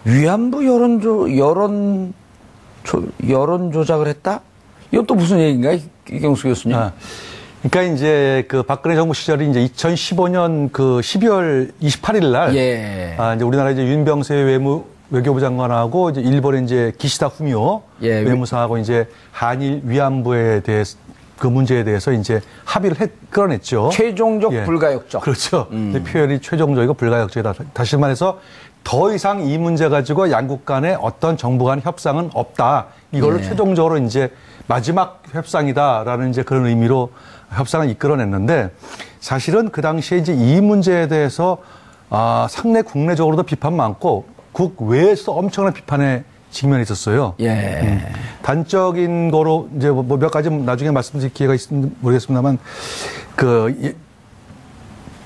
위안부 여론 조작을 했다? 이건 또 무슨 얘기인가요, 이경수 교수님? 그러니까 이제 그 박근혜 정부 시절이 이제 2015년 그 12월 28일 날, 예. 이제 우리나라 이제 윤병세 외교부 장관하고 이제 일본의 이제 기시다 후미오 외무상하고 이제 한일 위안부에 대해서 그 문제에 대해서 이제 합의를 끌어냈죠. 최종적 불가역적. 그렇죠. 표현이 최종적이고 불가역적이다. 다시 말해서 더 이상 이 문제 가지고 양국 간의 어떤 정부 간 협상은 없다. 이걸로 최종적으로 이제 마지막 협상이다라는 이제 그런 의미로 협상을 이끌어냈는데 사실은 그 당시에 이제 이 문제에 대해서 상내 국내적으로도 비판 많고 국외에서 엄청난 비판에 직면해 있었어요. 단적인 거로 이제 뭐 몇 가지 나중에 말씀드릴 기회가 있으면 모르겠습니다만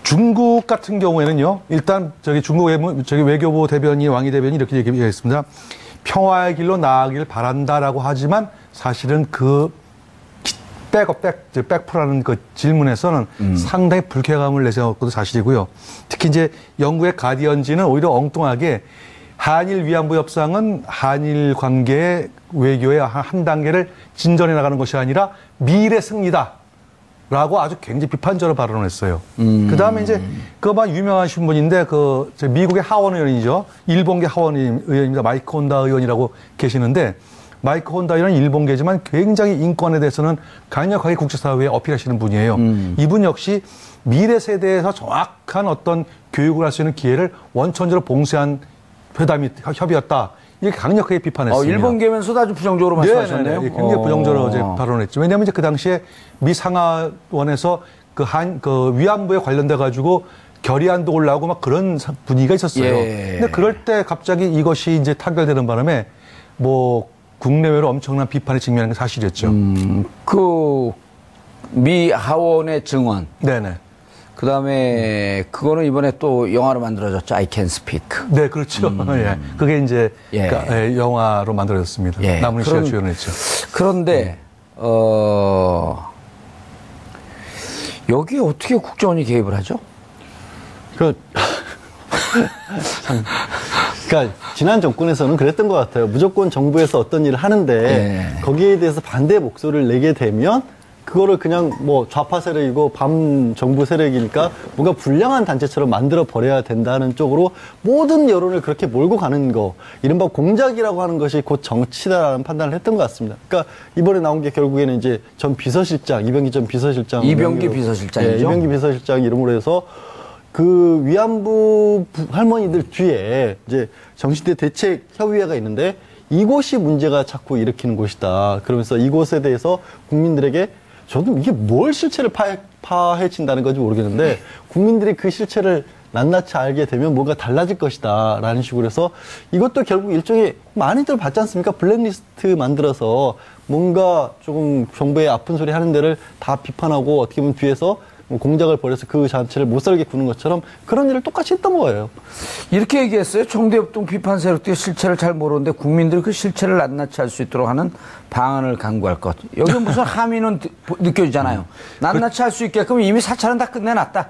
중국 같은 경우에는요. 일단 중국 외교부 대변인 왕이 대변인이 이렇게 얘기했습니다. 평화의 길로 나아가길 바란다라고 하지만 사실은 그 백프라는 그 질문에서는 상당히 불쾌감을 내세웠던 것도 사실이고요. 특히 이제 영국의 가디언지는 오히려 엉뚱하게 한일 위안부 협상은 한일 관계의 외교의 한 단계를 진전해 나가는 것이 아니라 미래 승리다. 라고 아주 굉장히 비판적으로 발언을 했어요. 그 다음에 이제 그만 유명하신 분인데 미국의 하원 의원이죠. 일본계 하원 의원입니다. 마이크 혼다 의원이라고 계시는데 마이크 혼다 의원은 일본계지만 굉장히 인권에 대해서는 강력하게 국제사회에 어필하시는 분이에요. 이분 역시 미래 세대에서 정확한 어떤 교육을 할 수 있는 기회를 원천적으로 봉쇄한 협의였다. 이렇게 강력하게 비판했습니다. 일본계면서도 아주 부정적으로 말씀하셨네요. 굉장히 부정적으로 이제 발언했죠. 왜냐하면 이제 그 당시에 미 상하원에서 그 위안부에 관련돼 가지고 결의안도 올라오고 막 그런 분위기가 있었어요. 근데 그럴 때 갑자기 이것이 이제 타결되는 바람에 뭐 국내외로 엄청난 비판에 직면한 게 사실이었죠. 그 미 하원의 증언. 네네. 그 다음에 그거는 이번에 또 영화로 만들어졌죠. I Can Speak. 네, 그렇죠. 그게 이제 그러니까 영화로 만들어졌습니다. 남은희 씨가 주연했죠. 그런데 여기에 어떻게 국정원이 개입을 하죠? 그러니까 지난 정권에서는 그랬던 것 같아요. 무조건 정부에서 어떤 일을 하는데 거기에 대해서 반대 목소리를 내게 되면 그거를 그냥 뭐 좌파 세력이고 밤 정부 세력이니까 뭔가 불량한 단체처럼 만들어 버려야 된다는 쪽으로 모든 여론을 그렇게 몰고 가는 거, 이른바 공작이라고 하는 것이 곧 정치다라는 판단을 했던 것 같습니다. 그러니까 이번에 나온 게 결국에는 이제 전 비서실장, 이병기 전 비서실장. 이병기 비서실장이죠. 이병기 비서실장 이름으로 해서 그 위안부 할머니들 뒤에 이제 정신대 대책 협의회가 있는데 이곳이 문제가 자꾸 일으키는 곳이다. 그러면서 이곳에 대해서 국민들에게 저도 이게 뭘 실체를 파헤친다는 건지 모르겠는데 국민들이 그 실체를 낱낱이 알게 되면 뭔가 달라질 것이다 라는 식으로 해서 이것도 결국 일종의 많이들 봤지 않습니까? 블랙리스트 만들어서 뭔가 조금 정부의 아픈 소리 하는 데를 다 비판하고 어떻게 보면 뒤에서 공작을 벌여서 그 자체를 못 살게 구는 것처럼 그런 일을 똑같이 했던 거예요. 이렇게 얘기했어요. 정대협동 비판 세력들이 실체를 잘 모르는데 국민들이 그 실체를 낱낱이 알 수 있도록 하는 방안을 강구할 것. 여기 무슨 함의는 느껴지잖아요. 낱낱이 알 수 있게끔 이미 사찰은 다 끝내놨다.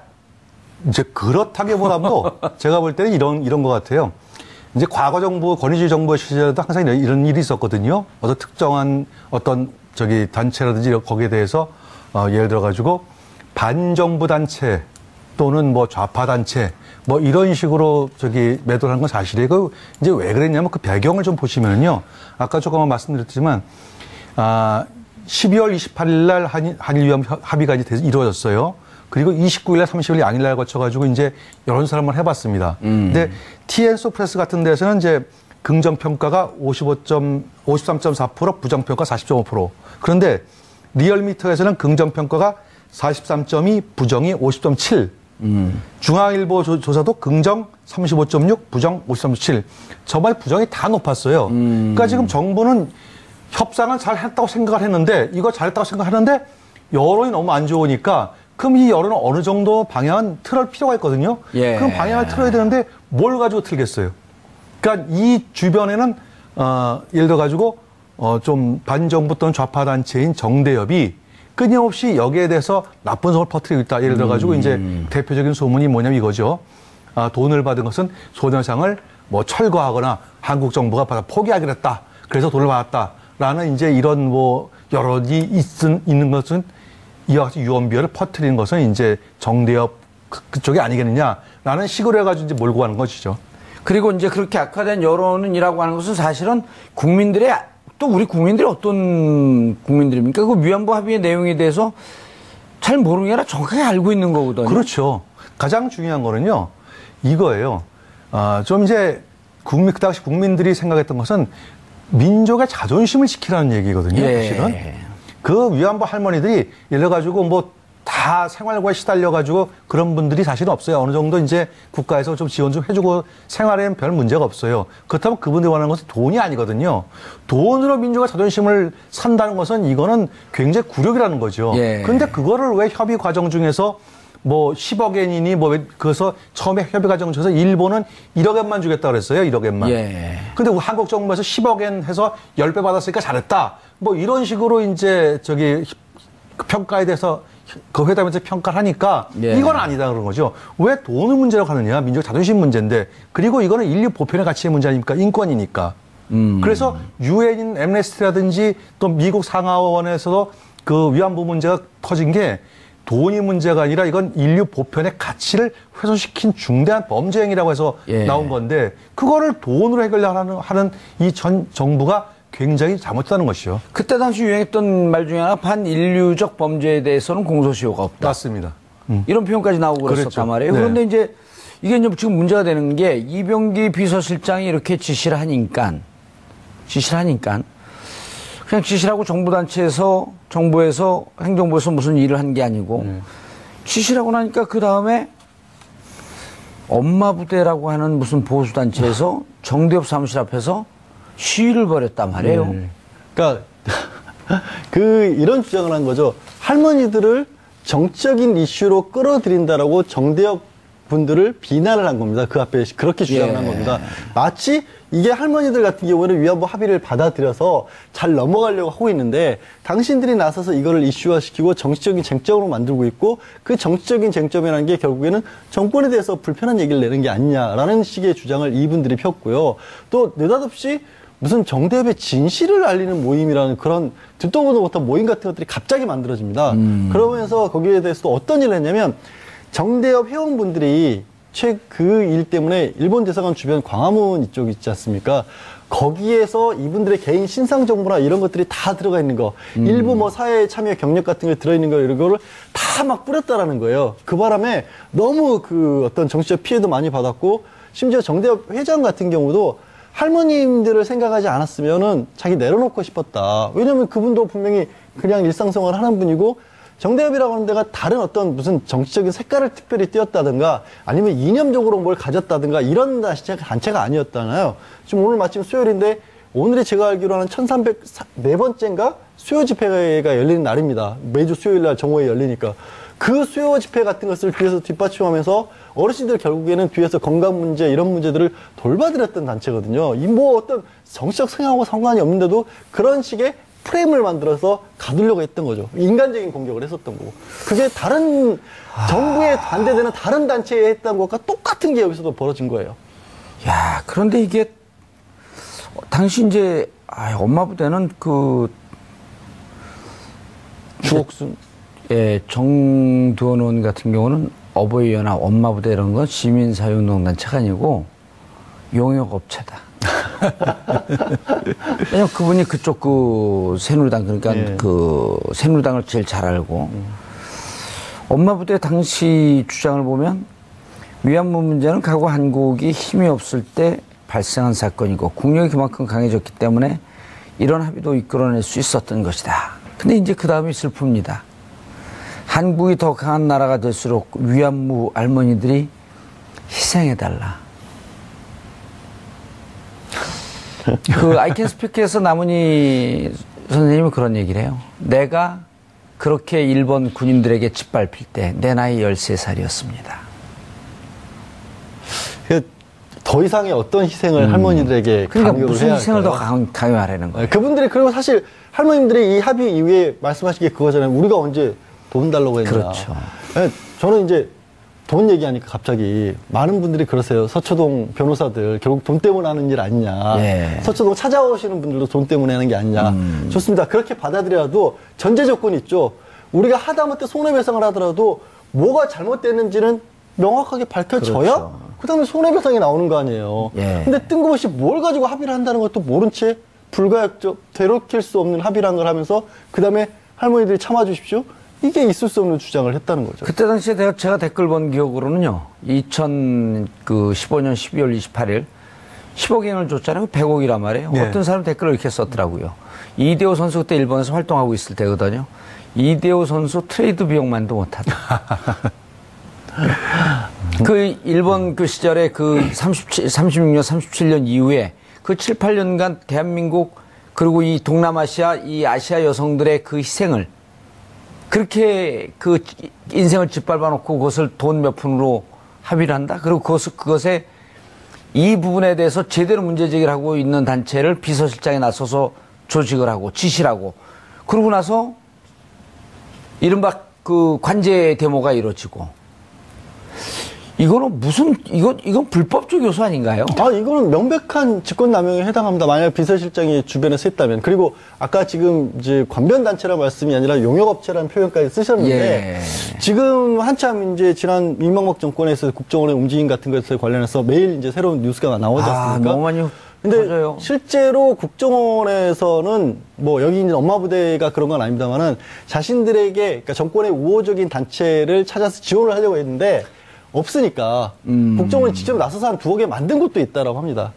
이제 그렇다기보다도 제가 볼 때는 이런 것 같아요. 이제 과거 정부, 권위주의 정부 시절에도 항상 이런 일이 있었거든요. 어떤 특정한 단체라든지 거기에 대해서 예를 들어가지고 반정부 단체 또는 뭐 좌파 단체 뭐 이런 식으로 매도를 한 건 사실이고 이제 왜 그랬냐면 그 배경을 좀 보시면요. 아까 조금 말씀드렸지만 12월 28일 날 한일 위안부 합의가 이제 이루어졌어요. 그리고 29일 날 30일 양일 날 거쳐가지고 이제 여론 사람을 해봤습니다. 근데 TN소프레스 같은 데서는 이제 긍정 평가가 53.4%, 부정 평가 40.5%. 그런데 리얼미터에서는 긍정 평가가 43.2, 부정이 50.7. 중앙일보 조사도 긍정 35.6, 부정 53.7. 저번에 부정이 다 높았어요. 그러니까 지금 정부는 협상을 잘 했다고 생각을 했는데, 이거 잘했다고 생각하는데, 여론이 너무 안 좋으니까, 그럼 이 여론은 어느 정도 방향은 틀을 필요가 있거든요. 그럼 방향을 틀어야 되는데, 뭘 가지고 틀겠어요? 그러니까 이 주변에는, 예를 들어가지고, 좀 반정부 또는 좌파 단체인 정대협이 끊임없이 여기에 대해서 나쁜 소문을 퍼뜨리고 있다. 예를 들어가지고 이제 대표적인 소문이 뭐냐면 이거죠. 돈을 받은 것은 소녀상을 뭐 철거하거나 한국 정부가 포기하기로 했다. 그래서 돈을 받았다라는 이제 이런 뭐 여론이 있는 것은 이와 같이 유언비어를 퍼뜨리는 것은 이제 정대협 그쪽이 아니겠느냐라는 식으로 해가지고 이제 몰고 가는 것이죠. 그리고 이제 그렇게 악화된 여론이라고 하는 것은 사실은 국민들의 또 우리 국민들이 어떤 국민들입니까? 그 위안부 합의의 내용에 대해서 잘 모르는 게 아니라 정확하게 알고 있는 거거든요. 그렇죠. 가장 중요한 거는요, 이거예요. 좀 이제 그 당시 국민들이 생각했던 것은 민족의 자존심을 지키라는 얘기거든요, 사실은. 그 위안부 할머니들이 이래가지고 뭐 다 생활고에 시달려가지고 그런 분들이 사실은 없어요. 어느 정도 이제 국가에서 좀 지원 좀 해주고 생활에는 별 문제가 없어요. 그렇다면 그분들이 원하는 것은 돈이 아니거든요. 돈으로 민족의 자존심을 산다는 것은 이거는 굉장히 굴욕이라는 거죠. 그런데 그거를 왜 협의 과정 중에서 뭐 10억 엔이니 뭐 그래서 처음에 협의 과정 중에서 일본은 1억 엔만 주겠다 그랬어요. 1억 엔만. 근데 한국 정부에서 10억 엔 해서 10배 받았으니까 잘했다. 뭐 이런 식으로 이제 저기 평가에 대해서 그 회담에서 평가를 하니까 이건 아니다 그런 거죠. 왜 돈을 문제로 가느냐. 민족 자존심 문제인데. 그리고 이거는 인류 보편의 가치의 문제 아닙니까? 인권이니까. 그래서 유엔인 엠네스티라든지 또 미국 상하원에서도 그 위안부 문제가 터진 게 돈이 문제가 아니라 이건 인류 보편의 가치를 훼손시킨 중대한 범죄 행위라고 해서 나온 건데 그거를 돈으로 해결하는 이 전 정부가 굉장히 잘못했다는 것이죠. 그때 당시 유행했던 말 중에 하나 반인류적 범죄에 대해서는 공소시효가 없다. 맞습니다. 이런 표현까지 나오고 그랬었단 말이에요. 그런데 이제 이게 이제 지금 문제가 되는 게 이병기 비서실장이 이렇게 지시를 하니까 그냥 지시를 하고 정부에서 행정부에서 무슨 일을 한 게 아니고 지시를 하고 나니까 그 다음에 엄마 부대라고 하는 무슨 보수단체에서 정대협 사무실 앞에서 시위를 벌였단 말이에요. 그러니까 이런 주장을 한 거죠. 할머니들을 정적인 이슈로 끌어들인다라고 정대협 분들을 비난을 한 겁니다. 그 앞에 그렇게 주장을 한 겁니다. 마치 이게 할머니들 같은 경우는 위안부 합의를 받아들여서 잘 넘어가려고 하고 있는데 당신들이 나서서 이거를 이슈화시키고 정치적인 쟁점으로 만들고 있고 그 정치적인 쟁점이라는 게 결국에는 정권에 대해서 불편한 얘기를 내는 게 아니냐라는 식의 주장을 이분들이 폈고요. 또 느닷없이 무슨 정대협의 진실을 알리는 모임이라는 그런 듣도 보도 못한 모임 같은 것들이 갑자기 만들어집니다. 그러면서 거기에 대해서도 어떤 일을 했냐면 정대협 회원분들이 그 일 때문에 일본 대사관 주변 광화문 이쪽 있지 않습니까? 거기에서 이분들의 개인 신상 정보나 이런 것들이 다 들어가 있는 거, 일부 뭐 사회 참여 경력 같은 게 들어있는 거 이런 거를 다 막 뿌렸다라는 거예요. 그 바람에 너무 그 어떤 정치적 피해도 많이 받았고 심지어 정대협 회장 같은 경우도 할머님들을 생각하지 않았으면은 자기 내려놓고 싶었다. 왜냐면 그분도 분명히 그냥 일상생활을 하는 분이고 정대협이라고 하는 데가 다른 어떤 무슨 정치적인 색깔을 특별히 띄었다든가 아니면 이념적으로 뭘 가졌다든가 이런 단체가 아니었잖아요. 지금 오늘 마침 수요일인데 오늘이 제가 알기로는 1304번째인가 수요 집회가 열리는 날입니다. 매주 수요일 날 정오에 열리니까. 그 수요 집회 같은 것을 뒤에서 뒷받침하면서 어르신들 결국에는 뒤에서 건강 문제 이런 문제들을 돌봐드렸던 단체거든요. 이 뭐 어떤 정치적 성향하고 상관이 없는데도 그런 식의 프레임을 만들어서 가두려고 했던 거죠. 인간적인 공격을 했었던 거고. 그게 다른 정부에 반대되는 다른 단체에 했던 것과 똑같은 게 여기서도 벌어진 거예요. 야, 그런데 이게 당시 이제 엄마 부대는 그 주옥순 정두원 같은 경우는 어버이연합 엄마 부대 이런 건 시민사회운동단체가 아니고 용역업체다. 왜냐면 그분이 그쪽 그 새누리당 그러니까 그 새누리당을 제일 잘 알고 엄마 부대 당시 주장을 보면 위안부 문제는 과거 한국이 힘이 없을 때 발생한 사건이고 국력이 그만큼 강해졌기 때문에 이런 합의도 이끌어낼 수 있었던 것이다. 근데 이제 그 다음이 슬픕니다. 한국이 더 강한 나라가 될수록 위안부 할머니들이 희생해달라. 그 아이캔스피크에서 남은희 선생님은 그런 얘기를 해요. 내가 그렇게 일본 군인들에게 짓밟힐 때 내 나이 13살이었습니다. 더 이상의 어떤 희생을 할머니들에게 그러니까 강요를 무슨 해야 희생을 더 할까요? 강요하라는 거예요. 그분들이 그리고 사실 할머님들이 이 합의 이후에 말씀하신 게 그거잖아요. 우리가 언제 돈 달라고 했냐. 그렇죠. 저는 이제 돈 얘기하니까 갑자기 많은 분들이 그러세요. 서초동 변호사들 결국 돈 때문에 하는 일 아니냐. 예. 서초동 찾아오시는 분들도 돈 때문에 하는 게 아니냐. 좋습니다. 그렇게 받아들여도 전제 조건이 있죠. 우리가 하다못해 손해배상을 하더라도 뭐가 잘못됐는지는 명확하게 밝혀져야 그렇죠. 그다음에 손해배상이 나오는 거 아니에요. 예. 근데 뜬금없이 뭘 가지고 합의를 한다는 것도 모른 채 불가역적 되돌릴 수 없는 합의라는 걸 하면서 그다음에 할머니들이 참아주십시오. 이게 있을 수 없는 주장을 했다는 거죠. 그때 당시에 제가 댓글 본 기억으로는요. 2015년 12월 28일 10억엔을 줬잖아요. 100억이란 말이에요. 네. 어떤 사람 댓글을 이렇게 썼더라고요. 이대호 선수 그때 일본에서 활동하고 있을 때거든요. 이대호 선수 트레이드 비용만도 못하다. 그 일본 그 시절에 그 36년, 37년 이후에 그 7, 8년간 대한민국 그리고 이 동남아시아, 이 아시아 여성들의 그 희생을 그렇게 그 인생을 짓밟아 놓고 그것을 돈 몇 푼으로 합의를 한다? 그리고 그것에 이 부분에 대해서 제대로 문제제기를 하고 있는 단체를 비서실장에 나서서 조직을 하고 지시를 하고 그러고 나서 이른바 그 관제 데모가 이루어지고 이거는 이건 불법적 요소 아닌가요? 이거는 명백한 직권남용에 해당합니다. 만약 비서실장이 주변에서 했다면. 그리고 아까 지금 이제 관변단체라는 말씀이 아니라 용역업체라는 표현까지 쓰셨는데 예. 지금 한참 이제 지난 이명박 정권에서 국정원의 움직임 같은 것에 관련해서 매일 이제 새로운 뉴스가 나오지 않습니까? 너무 많이 근데 터져요. 실제로 국정원에서는 뭐 여기 있는 엄마 부대가 그런 건 아닙니다만은 자신들에게 그러니까 정권의 우호적인 단체를 찾아서 지원을 하려고 했는데 없으니까 국정원이 직접 나서서 한 2억에 만든 곳도 있다라고 합니다.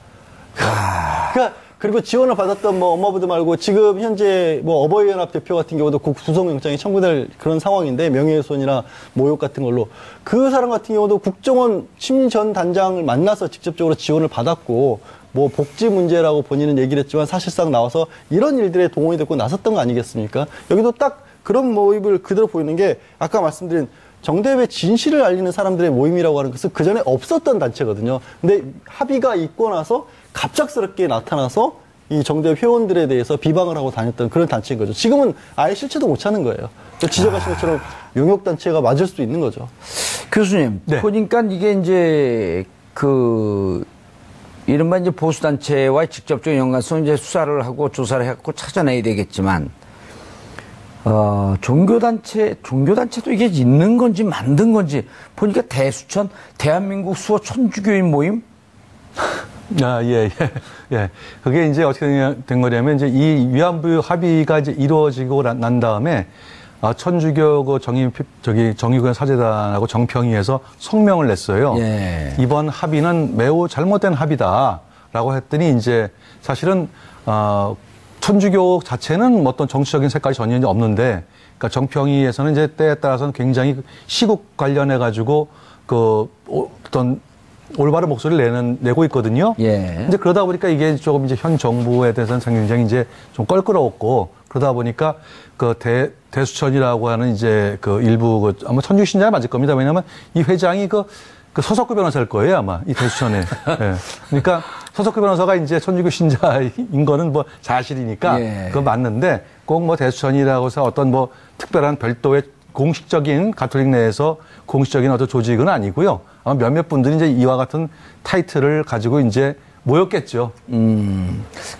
그러니까 그리고 지원을 받았던 뭐 엄마부들 말고 지금 현재 뭐 어버이연합 대표 같은 경우도 구속영장이 청구될 그런 상황인데 명예훼손이나 모욕 같은 걸로 그 사람 같은 경우도 국정원 심 전 단장을 만나서 직접적으로 지원을 받았고 뭐 복지 문제라고 본인은 얘기를 했지만 사실상 나와서 이런 일들에 동원이 됐고 나섰던 거 아니겠습니까? 여기도 딱 그런 모습을 그대로 보이는 게 아까 말씀드린 정대회 진실을 알리는 사람들의 모임이라고 하는 것은 그전에 없었던 단체거든요. 근데 합의가 있고 나서 갑작스럽게 나타나서 이 정대회 회원들에 대해서 비방을 하고 다녔던 그런 단체인 거죠. 지금은 아예 실체도 못 찾는 거예요. 지적하신 것처럼 용역단체가 맞을 수도 있는 거죠. 교수님, 네. 보니까 이게 이제 이른바 이제 보수단체와 직접적인 연관성 이제 수사를 하고 조사를 해갖고 찾아내야 되겠지만, 종교단체도 이게 있는 건지 만든 건지 보니까 대수천 대한민국 수호 천주교인 모임? 예. 그게 이제 어떻게 된 거냐면 이제 이 위안부 합의가 이제 이루어지고 난 다음에 천주교 그 정의구현 사재단하고 정평의에서 성명을 냈어요. 예. 이번 합의는 매우 잘못된 합의다라고 했더니 이제 사실은 천주교 자체는 어떤 정치적인 색깔이 전혀 없는데, 그러니까 정평의에서는 이제 때에 따라서는 굉장히 시국 관련해 가지고 어떤 올바른 목소리를 내고 있거든요. 예. 이제 그러다 보니까 이게 조금 이제 현 정부에 대해서는 굉장히 이제 좀 껄끄러웠고, 그러다 보니까 대수천이라고 하는 이제 일부 아마 천주 신자가 맞을 겁니다. 왜냐하면 이 회장이 그 서석구 변호사일 거예요, 아마 이 대수천에. 예. 그러니까 서석구 변호사가 이제 천주교 신자인 거는 뭐 사실이니까 예. 그거 맞는데 꼭 뭐 대수천이라고 해서 어떤 뭐 특별한 별도의 공식적인 가톨릭 내에서 공식적인 어떤 조직은 아니고요. 아마 몇몇 분들이 이제 이와 같은 타이틀을 가지고 이제 모였겠죠.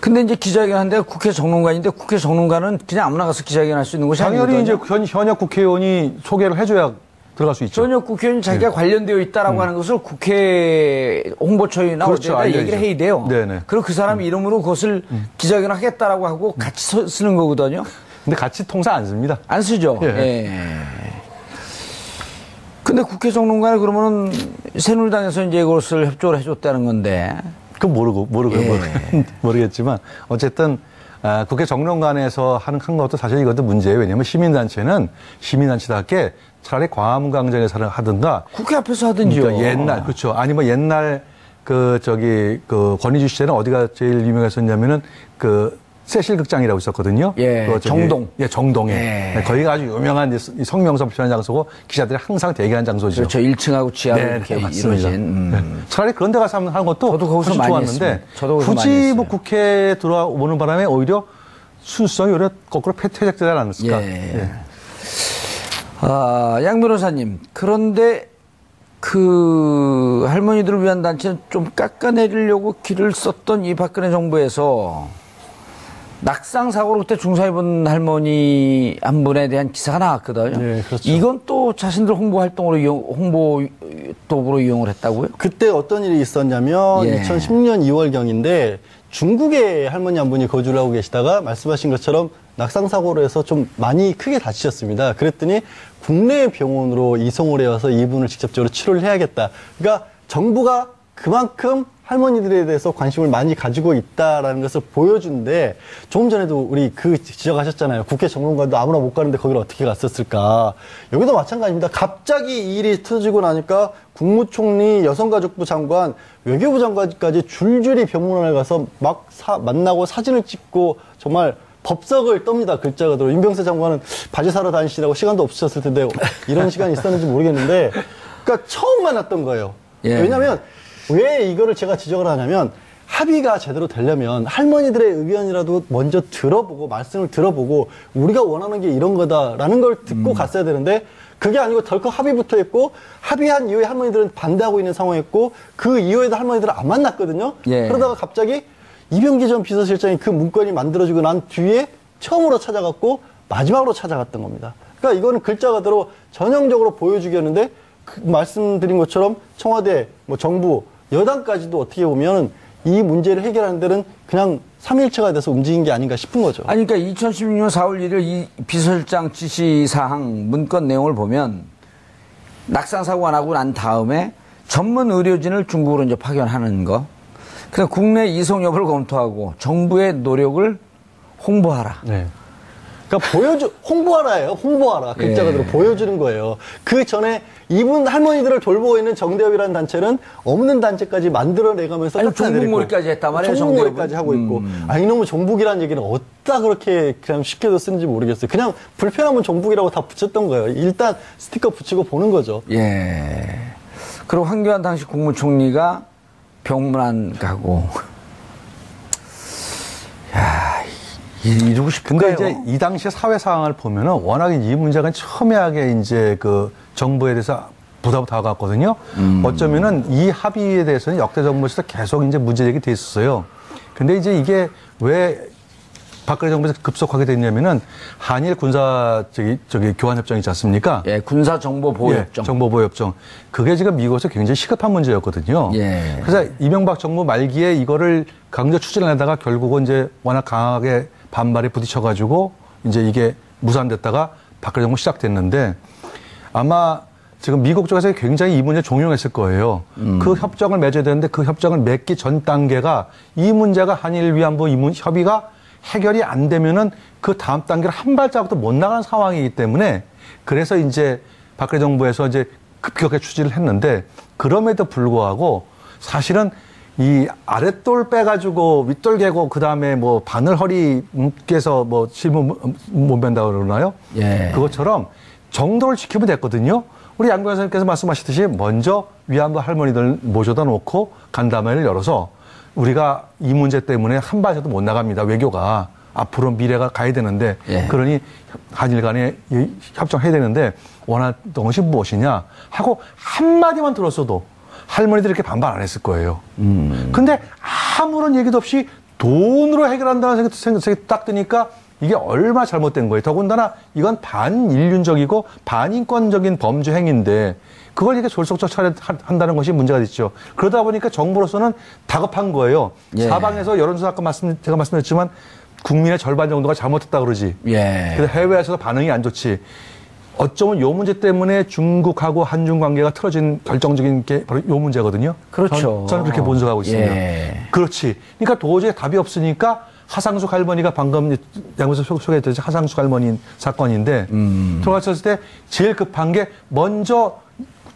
근데 이제 기자회견 한데 국회 정론관인데 국회 정론관은 그냥 아무나 가서 기자회견 할 수 있는 곳이 당연히 아니거든요. 이제 현역 국회의원이 소개를 해줘야 들어갈 수 있죠. 전역 국회의원이 자기가 관련되어 있다라고 하는 것을 국회 홍보처이나 그렇죠, 어디에다 얘기를 해야 돼요. 네네. 그리고 그 사람 이름으로 그것을 기자회견 하겠다라고 하고 같이 쓰는 거거든요. 근데 같이 통상 안 씁니다. 안 쓰죠. 예. 예. 근데 국회 정론관에 그러면은 새누리당에서 이제 이것을 협조를 해줬다는 건데. 그건 모르고요. 예. 모르겠지만 어쨌든 국회 정론관에서 한 것도 사실 이것도 문제예요. 왜냐하면 시민단체는 시민단체답게 차라리 광화문광장에서 하든가 국회 앞에서 하든지요. 그러니까 옛날 그렇죠. 아니 뭐 옛날 권위주 시절은 어디가 제일 유명했었냐면은 세실 극장이라고 있었거든요. 예, 정동. 예, 정동에. 예. 거기가 아주 유명한 성명서 표현하는 장소고 기자들이 항상 대기하는 장소죠. 그렇죠. 1층하고 지하로 이렇게 맞습니다. 이루어진. 네. 차라리 그런 데 가서 하는 것도 저도 거기서 훨씬 많이 좋았는데 했습니다. 저도 거기서 많이 굳이 했어요. 뭐 국회에 들어오는 바람에 오히려 순수성이 오히려 거꾸로 퇴색되지 않았을까. 예. 양 변호사님, 그런데 그 할머니들을 위한 단체는 좀 깎아내리려고 길을 썼던 이 박근혜 정부에서 낙상 사고로 그때 중상 입은 할머니 한 분에 대한 기사가 나왔거든요. 네, 그렇죠. 이건 또 자신들 홍보 활동으로 홍보 도구로 이용을 했다고요? 그때 어떤 일이 있었냐면 예. 2010년 2월경인데 중국에 할머니 한 분이 거주를 하고 계시다가 말씀하신 것처럼 낙상 사고로 해서 좀 많이 크게 다치셨습니다. 그랬더니 국내 병원으로 이송을 해와서 이분을 직접적으로 치료를 해야겠다. 그러니까 정부가 그만큼 할머니들에 대해서 관심을 많이 가지고 있다라는 것을 보여준데 조금 전에도 우리 그 지적하셨잖아요. 국회 정론관도 아무나 못 가는데 거기를 어떻게 갔었을까. 여기도 마찬가지입니다. 갑자기 이 일이 터지고 나니까 국무총리, 여성가족부 장관, 외교부 장관까지 줄줄이 병문안에 가서 막 만나고 사진을 찍고 정말 법석을 떱니다. 글자가 들어. 윤병세 장관은 바지 사러 다니시라고 시간도 없으셨을 텐데 이런 시간이 있었는지 모르겠는데 그러니까 처음 만났던 거예요. 예. 왜냐하면 왜 이거를 제가 지적을 하냐면 합의가 제대로 되려면 할머니들의 의견이라도 먼저 들어보고 말씀을 들어보고 우리가 원하는 게 이런 거다라는 걸 듣고 갔어야 되는데 그게 아니고 덜컥 합의부터 했고 합의한 이후에 할머니들은 반대하고 있는 상황이었고 그 이후에도 할머니들은 안 만났거든요. 예. 그러다가 갑자기 이병기 전 비서실장이 그 문건이 만들어지고 난 뒤에 처음으로 찾아갔고 마지막으로 찾아갔던 겁니다. 그러니까 이거는 글자 그대로 전형적으로 보여주겠는데 그 말씀드린 것처럼 청와대, 뭐 정부, 여당까지도 어떻게 보면 이 문제를 해결하는 데는 그냥 삼일체가 돼서 움직인 게 아닌가 싶은 거죠. 아니, 그러니까 2016년 4월 1일 이 비서실장 지시사항 문건 내용을 보면 낙상사고가 나고 난 다음에 전문 의료진을 중국으로 이제 파견하는 거. 그래서 국내 이송 여부를 검토하고 정부의 노력을 홍보하라. 네. 그러니까 홍보하라예요. 홍보하라. 글자가 들어 보여주는 거예요. 그 전에 이분 할머니들을 돌보고 있는 정대협이라는 단체는 없는 단체까지 만들어내가면서 아니, 종북몰이까지 했단 말이에요. 종북몰이까지 하고 있고. 아, 이놈의 종북이라는 얘기는 어디다 그렇게 그냥 쉽게도 쓰는지 모르겠어요. 그냥 불편하면 종북이라고 다 붙였던 거예요. 일단 스티커 붙이고 보는 거죠. 예. 그리고 황교안 당시 국무총리가 병문안 가고. 야, 이러고 싶은가요? 근데 이제 이 당시 사회 상황을 보면은 워낙에 이 문제가 첨예하게 이제 그 정부에 대해서 부담 다가갔거든요. 어쩌면은 이 합의에 대해서는 역대 정부에서 계속 이제 문제제기 돼 있었어요. 근데 이제 이게 왜 박근혜 정부에서 급속하게 됐냐면은 한일 군사 교환협정 있지 않습니까? 예, 군사정보보호협정. 예, 정보보호협정. 그게 지금 미국에서 굉장히 시급한 문제였거든요. 예. 그래서 이명박 정부 말기에 이거를 강제 추진을 하다가 결국은 이제 워낙 강하게 반발에 부딪혀가지고 이제 이게 무산됐다가 박근혜 정부 시작됐는데 아마 지금 미국 쪽에서 굉장히 이 문제 종용했을 거예요. 그 협정을 맺어야 되는데 그 협정을 맺기 전 단계가 이 문제가 한일 위안부 협의가 해결이 안 되면은 그 다음 단계를 한 발자국도 못 나가는 상황이기 때문에 그래서 이제 박근혜 정부에서 이제 급격하게 추진을 했는데 그럼에도 불구하고 사실은 이 아랫돌 빼가지고 윗돌 개고 그 다음에 뭐 바늘 허리 묶여서 뭐 실무 못 뺀다고 그러나요? 예. 그것처럼 정도를 지키면 됐거든요. 우리 양변 선생님께서 말씀하셨듯이 먼저 위안부 할머니들 모셔다 놓고 간담회를 열어서 우리가 이 문제 때문에 한 발자도 못 나갑니다. 외교가. 앞으로 미래가 가야 되는데 예. 그러니 한일 간에 협정해야 되는데 원하는 것이 무엇이냐 하고 한마디만 들었어도 할머니들이 이렇게 반발 안 했을 거예요. 근데 아무런 얘기도 없이 돈으로 해결한다는 생각이 딱 드니까 이게 얼마나 잘못된 거예요. 더군다나 이건 반인륜적이고 반인권적인 범죄 행위인데 그걸 이렇게 졸속적 처리한다는 것이 문제가 됐죠. 그러다 보니까 정부로서는 다급한 거예요. 예. 사방에서 여론조사 아까 제가 말씀드렸지만 국민의 절반 정도가 잘못했다 그러지. 예. 그래서 해외에서도 반응이 안 좋지. 어쩌면 요 문제 때문에 중국하고 한중 관계가 틀어진 결정적인 게 바로 요 문제거든요. 그렇죠. 저는 그렇게 분석하고 있습니다. 예. 그렇지. 그러니까 도저히 답이 없으니까 하상숙 할머니가 방금 양에서 소개했듯이 하상숙 할머니 사건인데 돌아가셨을 때 제일 급한 게 먼저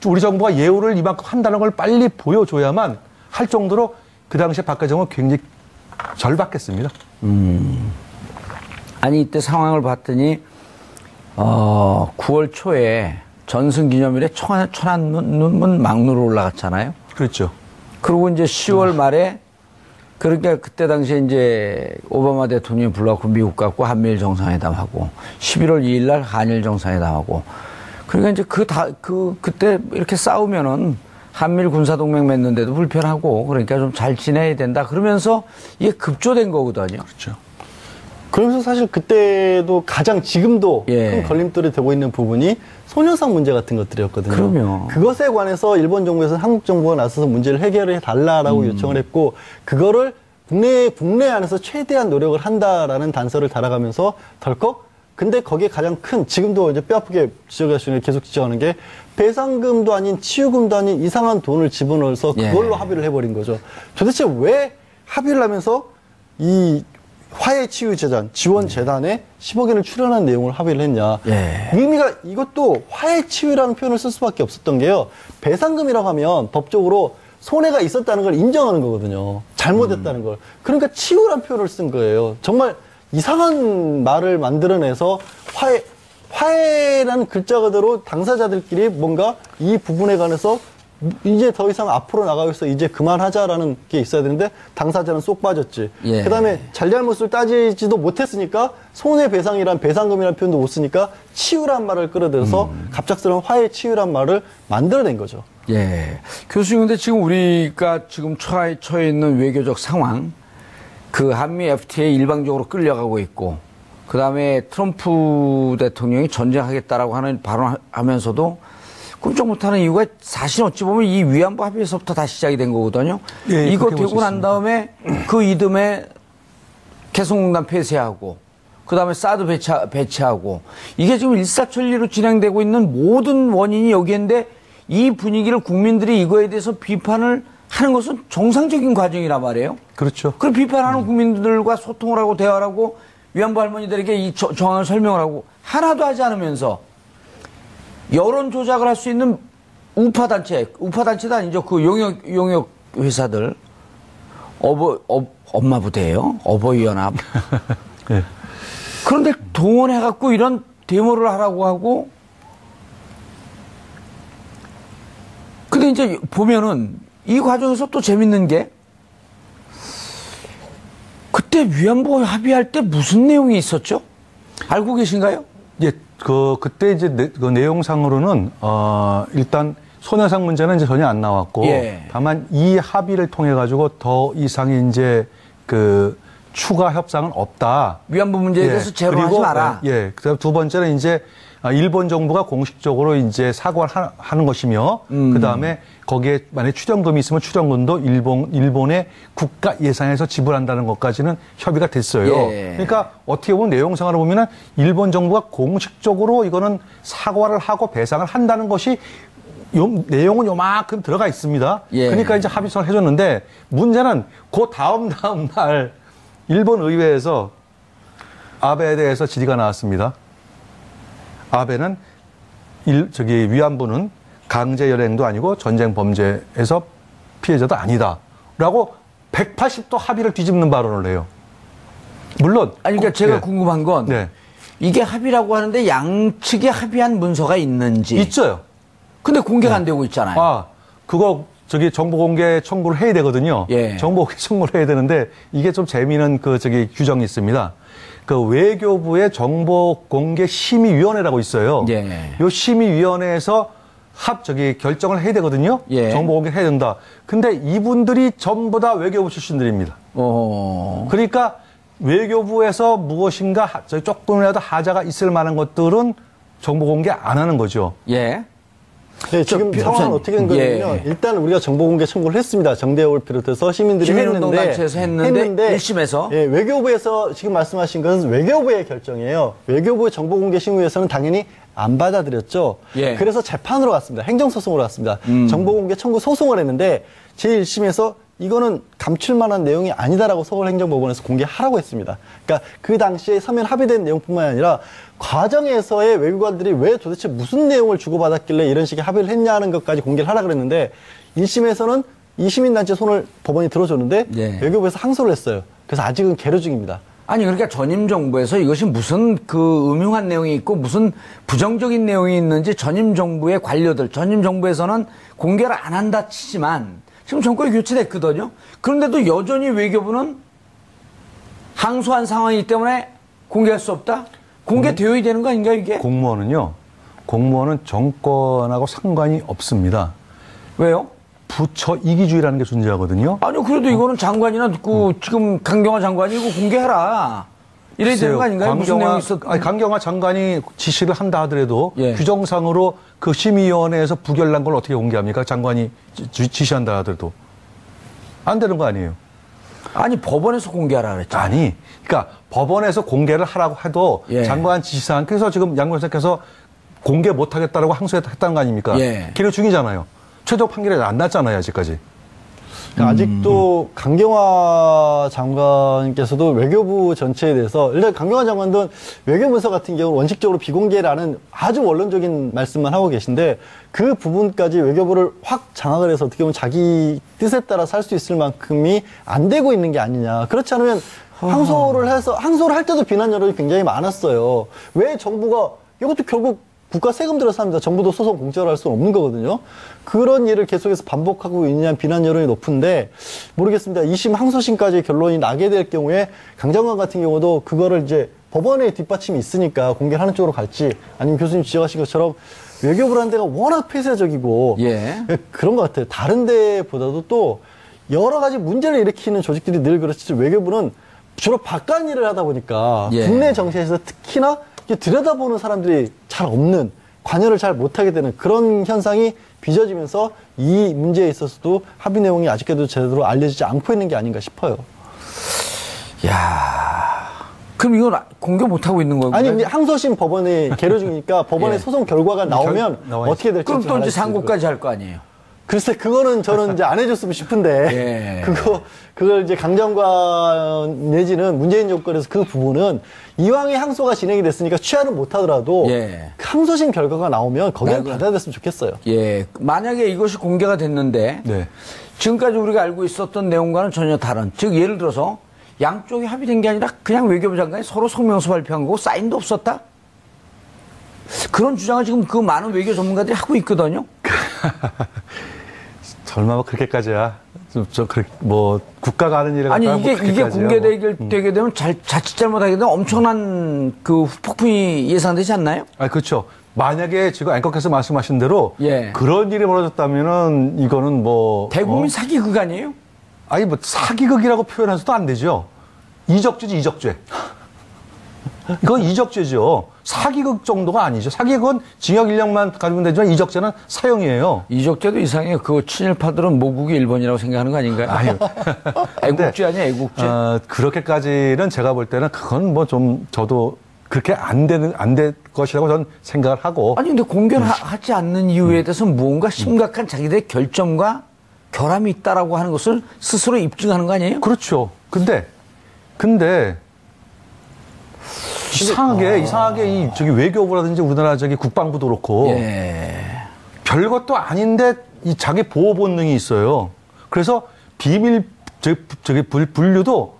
우리 정부가 예우를 이만큼 한다는 걸 빨리 보여줘야만 할 정도로 그 당시에 박근혜 정부는 굉장히 절박했습니다. 아니 이때 상황을 봤더니 9월 초에 전승기념일에 천안문 막루로 올라갔잖아요. 그렇죠. 그리고 이제 10월 말에 그러니까 그때 당시에 이제 오바마 대통령이 불러갖고 미국 갔고 한미일 정상회담하고 11월 2일 날 한일 정상회담하고 그러니까 이제 그때 이렇게 싸우면은 한미일 군사동맹 맺는데도 불편하고 그러니까 좀 잘 지내야 된다. 그러면서 이게 급조된 거거든요. 그렇죠. 그러면서 사실 그때도 가장 지금도 예. 큰 걸림돌이 되고 있는 부분이 소녀상 문제 같은 것들이었거든요. 그럼요. 그것에 관해서 일본 정부에서 한국 정부가 나서서 문제를 해결해 달라라고 요청을 했고 그거를 국내 안에서 최대한 노력을 한다라는 단서를 달아가면서 덜컥 근데 거기에 가장 큰 지금도 이제 뼈아프게 지적하시는 계속 지적하는 게 배상금도 아닌 치유금도 아닌 이상한 돈을 집어넣어서 그걸로 예. 합의를 해버린 거죠. 도대체 왜 합의를 하면서 이 화해치유재단, 지원재단에 10억 엔을 출연한 내용을 합의를 했냐. 예. 의미가 이것도 화해치유라는 표현을 쓸 수밖에 없었던 게요. 배상금이라고 하면 법적으로 손해가 있었다는 걸 인정하는 거거든요. 잘못했다는 걸. 그러니까 치유라는 표현을 쓴 거예요. 정말 이상한 말을 만들어내서 화해라는 글자 그대로 당사자들끼리 뭔가 이 부분에 관해서 이제 더 이상 앞으로 나가겠어 이제 그만하자라는 게 있어야 되는데 당사자는 쏙 빠졌지. 예. 그다음에 잘잘못을 따지지도 못했으니까 손해배상이란 배상금이라는 표현도 못 쓰니까 치유란 말을 끌어들여서 갑작스러운 화해 치유란 말을 만들어낸 거죠. 예. 교수님, 근데 지금 우리가 지금 처해 있는 외교적 상황, 그 한미 FTA에 일방적으로 끌려가고 있고, 그 다음에 트럼프 대통령이 전쟁하겠다라고 하는 발언하면서도 꼼짝 못하는 이유가 사실 어찌 보면 이 위안부 합의에서부터 다시 시작이 된 거거든요. 예, 이거 그렇게 볼수 되고 난 있습니다. 다음에 그 이듬해 개성공단 폐쇄하고, 그 다음에 사드 배치하고, 이게 지금 일사천리로 진행되고 있는 모든 원인이 여기인데 이 분위기를 국민들이 이거에 대해서 비판을 하는 것은 정상적인 과정이란 말이에요. 그렇죠. 그 비판하는 국민들과 소통을 하고 대화를 하고 위안부 할머니들에게 이 정황을 설명을 하고 하나도 하지 않으면서 여론 조작을 할 수 있는 우파단체도 아니죠. 그 용역 회사들, 엄마 부대예요. 어버이연합. 예. 그런데 동원해갖고 이런 데모를 하라고 하고, 근데 이제 보면은 이 과정에서 또 재밌는 게 그때 위안부 합의할 때 무슨 내용이 있었죠? 알고 계신가요? 예, 그때 이제 그 내용상으로는, 일단 소녀상 문제는 이제 전혀 안 나왔고, 예. 다만 이 합의를 통해가지고 더 이상의 이제 추가 협상은 없다. 위안부 문제에 대해서 제로하지 그리고, 마라. 예. 그다음 두 번째는 이제 일본 정부가 공식적으로 이제 사과를 하는 것이며, 그 다음에 거기에 만약 출연금이 있으면 출연금도 일본의 국가 예산에서 지불한다는 것까지는 협의가 됐어요. 예. 그러니까 어떻게 보면 내용상으로 보면은 일본 정부가 공식적으로 이거는 사과를 하고 배상을 한다는 것이 내용은 요만큼 들어가 있습니다. 예. 그러니까 이제 합의서를 해줬는데 문제는 그 다음 날 일본 의회에서 아베에 대해서 질의가 나왔습니다. 아베는 위안부는 강제 연행도 아니고 전쟁 범죄에서 피해자도 아니다라고 180도 합의를 뒤집는 발언을 해요. 물론 아니 그러니까 제가 예. 궁금한 건 네. 이게 합의라고 하는데 양측이 합의한 문서가 있는지. 있어요. 근데 공개가 안 되고 있잖아요. 그거 정보 공개 청구를 해야 되거든요. 예. 정보 공개 청구를 해야 되는데 이게 좀 재미있는 규정이 있습니다. 그 외교부의 정보 공개 심의위원회라고 있어요. 예. 요 심의위원회에서 결정을 해야 되거든요. 예. 정보 공개를 해야 된다. 근데 이분들이 전부 다 외교부 출신들입니다. 그러니까 외교부에서 무엇인가 조금이라도 하자가 있을 만한 것들은 정보 공개 안 하는 거죠. 예. 네, 지금 상황은 어떻게 된 거냐면요. 예. 일단 우리가 정보공개 청구를 했습니다. 정대협을 비롯해서 시민들이 시민운동단체에서 했는데 1심에서 예, 외교부에서 지금 말씀하신 것은 외교부의 결정이에요. 외교부 정보공개 심의에서는 당연히 안 받아들였죠. 예. 그래서 재판으로 갔습니다. 행정소송으로 갔습니다. 정보공개 청구 소송을 했는데 제1심에서 이거는 감출만한 내용이 아니다라고 서울행정법원에서 공개하라고 했습니다. 그러니까 그 당시에 서면 합의된 내용뿐만 아니라 과정에서의 외교관들이 왜 도대체 무슨 내용을 주고받았길래 이런 식의 합의를 했냐는 것까지 공개를 하라 그랬는데 1심에서는 이 시민단체 손을 법원이 들어줬는데 예. 외교부에서 항소를 했어요. 그래서 아직은 계류 중입니다. 아니 그러니까 전임 정부에서 이것이 무슨 음흉한 내용이 있고 무슨 부정적인 내용이 있는지 전임 정부의 관료들, 전임 정부에서는 공개를 안 한다 치지만 지금 정권이 교체됐거든요. 그런데도 여전히 외교부는 항소한 상황이기 때문에 공개할 수 없다? 공개되어야 되는 거 아닌가 이게? 공무원은요. 공무원은 정권하고 상관이 없습니다. 왜요? 부처 이기주의라는 게 존재하거든요. 아니요, 그래도 이거는 장관이나 듣고 지금 강경화 장관이 이거 공개해라. 이래야 되는 거 아닌가요? 무슨 내용이 있었... 강경화 장관이 지시를 한다 하더라도 예. 규정상으로 그 심의위원회에서 부결난 걸 어떻게 공개합니까? 장관이 지시한다 하더라도. 안 되는 거 아니에요? 아니, 법원에서 공개하라 그랬죠. 아니, 그러니까 법원에서 공개를 하라고 해도 예. 장관 지시사항, 그래서 지금 양 변호사께서 공개 못 하겠다라고 항소했다는 거 아닙니까? 예. 기록 중이잖아요. 최종 판결이 안 났잖아요, 아직까지. 아직도 강경화 장관께서도 외교부 전체에 대해서 일단 강경화 장관도 외교문서 같은 경우 원칙적으로 비공개라는 아주 원론적인 말씀만 하고 계신데 그 부분까지 외교부를 확 장악을 해서 어떻게 보면 자기 뜻에 따라서 할 수 있을 만큼이 안 되고 있는 게 아니냐. 그렇지 않으면 항소를 할 때도 비난 여론이 굉장히 많았어요. 왜 정부가 이것도 결국 국가 세금 들어서 합니다. 정부도 소송 공짜로 할 수는 없는 거거든요. 그런 일을 계속해서 반복하고 있느냐는 비난 여론이 높은데 모르겠습니다. 2심 항소심까지 결론이 나게 될 경우에 강장관 같은 경우도 그거를 이제 법원의 뒷받침이 있으니까 공개를 하는 쪽으로 갈지 아니면 교수님 지적하신 것처럼 외교부라는 데가 워낙 폐쇄적이고 예. 그런 것 같아요. 다른 데보다도 또 여러 가지 문제를 일으키는 조직들이 늘 그렇지 외교부는 주로 바깥 일을 하다 보니까 예. 국내 정치에서 특히나 들여다보는 사람들이 잘 없는 관여를 잘 못하게 되는 그런 현상이 빚어지면서 이 문제에 있어서도 합의 내용이 아직까지도 제대로 알려지지 않고 있는 게 아닌가 싶어요. 야, 그럼 이건 공개 못 하고 있는 거예요? 아니, 항소심 법원이 계류 중이니까 법원의 예. 소송 결과가 나오면 어떻게 될지 그럼 또 이제 상고까지 할 거 아니에요? 글쎄, 그거는 저는 이제 안 해줬으면 싶은데, 예. 그걸 이제 강장관 내지는 문재인 정권에서 그 부분은 이왕에 항소가 진행이 됐으니까 취하는 못 하더라도, 예. 항소심 결과가 나오면 거기에 받아야 됐으면 좋겠어요. 예. 만약에 이것이 공개가 됐는데, 네. 지금까지 우리가 알고 있었던 내용과는 전혀 다른, 즉, 예를 들어서 양쪽이 합의된 게 아니라 그냥 외교부 장관이 서로 성명서 발표한 거고 사인도 없었다? 그런 주장을 지금 그 많은 외교 전문가들이 하고 있거든요. 설마 뭐 그렇게까지야. 국가가 하는 일을 아니, 갖다가 이게 공개되게 되면 자칫 잘못하게 되면 엄청난 그 폭풍이 예상되지 않나요? 아, 그렇죠. 만약에 지금 앵커께서 말씀하신 대로 예. 그런 일이 벌어졌다면은 이거는 뭐 대국민 사기극 아니에요? 아니 뭐 사기극이라고 표현해서도 안 되죠. 이적죄지 이적죄. 이건 이적죄죠. 사기극 정도가 아니죠. 사기극은 징역 1년만 가지면 되지만 이적죄는 사형이에요. 이적죄도 이상해요. 그 친일파들은 모국이 일본이라고 생각하는 거 아닌가요? 아유. 애국죄 아니야, 애국죄? 그렇게까지는 제가 볼 때는 그건 뭐 좀 저도 그렇게 안 될 것이라고 저는 생각을 하고. 아니, 근데 공개를 하지 않는 이유에 대해서 무언가 심각한 자기들의 결점과 결함이 있다라고 하는 것을 스스로 입증하는 거 아니에요? 그렇죠. 근데 이상하게 저기 외교부라든지 우리나라 저기 국방부도 그렇고 예. 별것도 아닌데 이 자기 보호 본능이 있어요. 그래서 비밀 분류도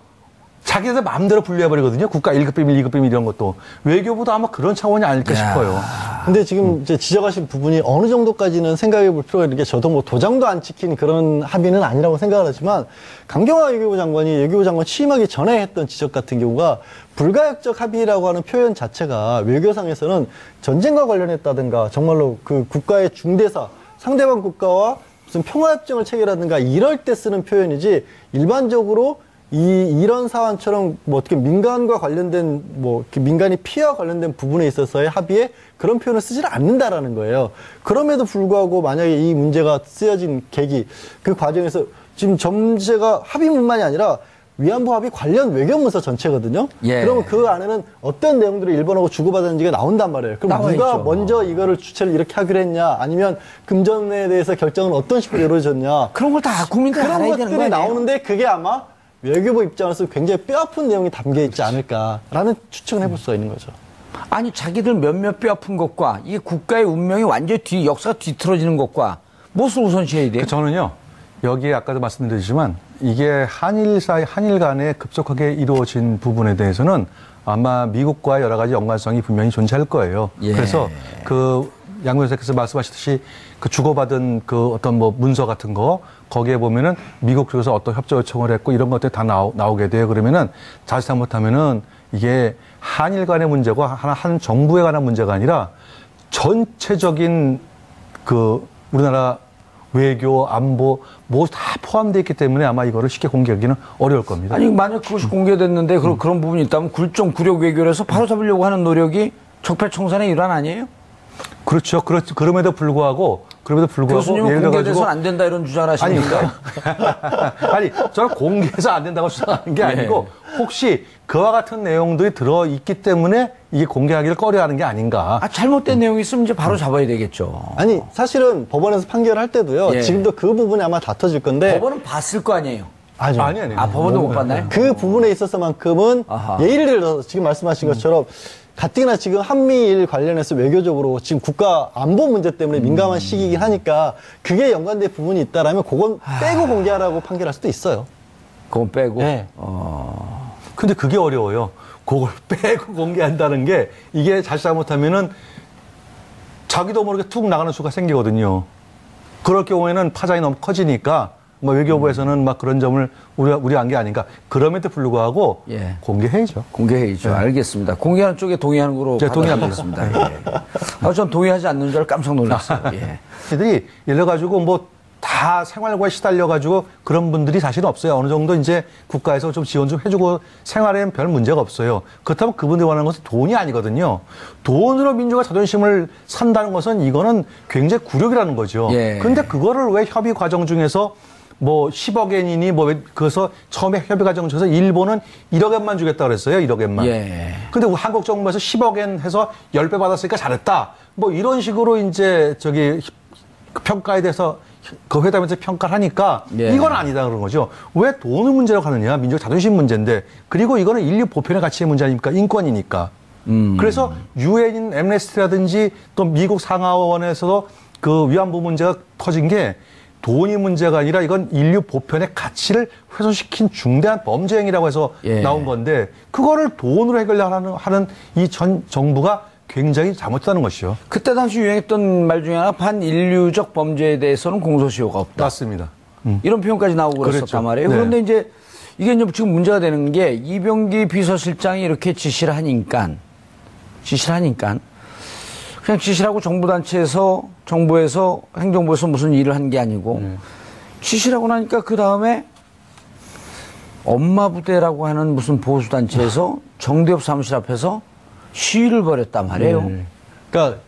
자기들 마음대로 분류해버리거든요. 국가 1급 비밀, 2급 비밀 이런 것도. 외교부도 아마 그런 차원이 아닐까 싶어요. 근데 지금 이제 지적하신 부분이 어느 정도까지는 생각해 볼 필요가 있는 게 저도 뭐 도장도 안 찍힌 그런 합의는 아니라고 생각을 하지만 강경화 외교부 장관이 외교부 장관 취임하기 전에 했던 지적 같은 경우가 불가역적 합의라고 하는 표현 자체가 외교상에서는 전쟁과 관련했다든가 정말로 그 국가의 중대사, 상대방 국가와 무슨 평화협정을 체결하든가 이럴 때 쓰는 표현이지 일반적으로 이런 사안처럼 뭐 어떻게 민간과 관련된 뭐 민간이 피해와 관련된 부분에 있어서의 합의에 그런 표현을 쓰지를 않는다라는 거예요. 그럼에도 불구하고 만약에 이 문제가 쓰여진 계기 그 과정에서 지금 전제가 합의문만이 아니라 위안부 합의 관련 외교문서 전체거든요. 예. 그러면 그 안에는 어떤 내용들을 일본하고 주고받았는지가 나온단 말이에요. 그럼 누가 있죠. 먼저 이거를 주체를 이렇게 하기로 했냐 아니면 금전에 대해서 결정은 어떤 식으로 이루어졌냐 그런 걸 다 국민들이 그런 알아야 되는 거 것들이 아니에요? 나오는데 그게 아마 외교부 입장에서 굉장히 뼈아픈 내용이 담겨 있지 않을까라는 추측을 해볼 수가 있는 거죠. 아니, 자기들 몇몇 뼈 아픈 것과 이 국가의 운명이 완전히 역사가 뒤틀어지는 것과 무엇을 우선시해야 돼요? 저는요, 여기에 아까도 말씀드렸지만 이게 한일 간에 급속하게 이루어진 부분에 대해서는 아마 미국과 여러 가지 연관성이 분명히 존재할 거예요. 예. 그래서 양 변호사께서 말씀하셨듯이 그 주고받은 그 어떤 뭐 문서 같은 거 거기에 보면은 미국 쪽에서 어떤 협조 요청을 했고 이런 것들이 다 나오게 돼요. 그러면은 잘못하면은 이게 한일 간의 문제고 한 정부에 관한 문제가 아니라 전체적인 그 우리나라 외교, 안보 뭐 다 포함되어 있기 때문에 아마 이거를 쉽게 공개하기는 어려울 겁니다. 아니 만약 그것이 공개됐는데 그런 부분이 있다면 굴종 굴욕 외교를 해서 바로 잡으려고 하는 노력이 적폐청산의 일환 아니에요? 그렇죠. 그럼에도 불구하고 교수님은 공개돼서는 안 된다 이런 주장을 하시니까. 아니, 저는 공개해서 안 된다고 주장하는 게 아니고 혹시 그와 같은 내용들이 들어있기 때문에 이게 공개하기를 꺼려하는 게 아닌가. 잘못된 내용이 있으면 이제 바로 잡아야 되겠죠. 아니 사실은 법원에서 판결할 때도요. 예. 지금도 그 부분이 아마 다퉈질 건데. 법원은 봤을 거 아니에요. 아니. 법원도 못 봤나요? 그 부분에 있어서만큼은 아하. 예를 들어서 지금 말씀하신 것처럼 가뜩이나 지금 한미일 관련해서 외교적으로 지금 국가 안보 문제 때문에 민감한 시기이긴 하니까 그게 연관된 부분이 있다라면 그건 빼고 공개하라고 판결할 수도 있어요. 그건 빼고. 네. 근데 그게 어려워요. 그걸 빼고 공개한다는 게 이게 잘못하면은 자기도 모르게 툭 나가는 수가 생기거든요. 그럴 경우에는 파장이 너무 커지니까 뭐 외교부에서는 막 그런 점을 우려한 게 아닌가. 그럼에도 불구하고 예. 공개해야죠. 공개해야죠. 알겠습니다. 공개하는 쪽에 동의하는 거로 제가 받아들이겠습니다. 예. 전 동의하지 않는 줄 알고 깜짝 놀랐어요. 예. 애들이 예를 가지고 뭐 다 생활과에 시달려가지고 그런 분들이 사실은 없어요. 어느 정도 이제 국가에서 좀 지원 좀 해주고 생활에는 별 문제가 없어요. 그렇다면 그분들이 원하는 것은 돈이 아니거든요. 돈으로 민주가 자존심을 산다는 것은 이거는 굉장히 굴욕이라는 거죠. 예. 근데 그거를 왜 협의 과정 중에서 뭐 10억 엔이니 뭐 그래서 처음에 협의 과정 중에서 일본은 1억 엔만 주겠다 그랬어요. 1억 엔만. 예. 근데 한국 정부에서 10억 엔 해서 10배 받았으니까 잘했다. 뭐 이런 식으로 이제 평가에 대해서 그 회담에서 평가를 하니까 예. 이건 아니다 그런 거죠. 왜 돈을 문제로 하느냐. 민족 자존심 문제인데. 그리고 이거는 인류 보편의 가치의 문제 아닙니까? 인권이니까. 그래서 유엔인 엠네스티라든지 또 미국 상하원에서도 그 위안부 문제가 터진 게 돈이 문제가 아니라 이건 인류 보편의 가치를 훼손시킨 중대한 범죄 행위라고 해서 예. 나온 건데 그거를 돈으로 해결하려고 하는 이 전 정부가 굉장히 잘못했다는 것이죠. 그때 당시 유행했던 말 중에 하나 반인류적 범죄에 대해서는 공소시효가 없다. 맞습니다. 이런 표현까지 나오고 그랬었단 그랬죠. 말이에요. 네. 그런데 이제 이게 이제 지금 문제가 되는 게 이병기 비서실장이 이렇게 지시를 하니까 그냥 지시를 하고 정부에서 행정부에서 무슨 일을 한 게 아니고 지시를 하고 나니까 그 다음에 엄마 부대라고 하는 무슨 보수단체에서 정대협 사무실 앞에서 시위를 벌였단 말이에요. 그러니까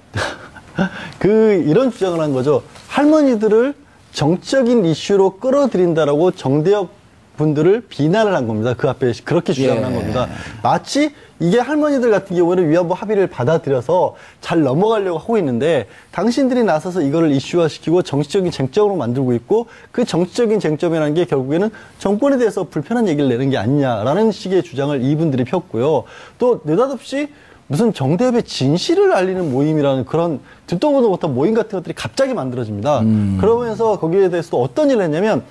이런 주장을 한 거죠. 할머니들을 정적인 이슈로 끌어들인다라고 정대협 분들을 비난을 한 겁니다. 그 앞에 그렇게 주장을 한 겁니다. 마치 이게 할머니들 같은 경우는 위안부 합의를 받아들여서 잘 넘어가려고 하고 있는데 당신들이 나서서 이거를 이슈화시키고 정치적인 쟁점으로 만들고 있고 그 정치적인 쟁점이라는 게 결국에는 정권에 대해서 불편한 얘기를 내는 게 아니냐라는 식의 주장을 이분들이 폈고요. 또 느닷없이 무슨 정대협의 진실을 알리는 모임이라는 그런 듣도 보도 못한 모임 같은 것들이 갑자기 만들어집니다. 그러면서 거기에 대해서도 어떤 일을 했냐면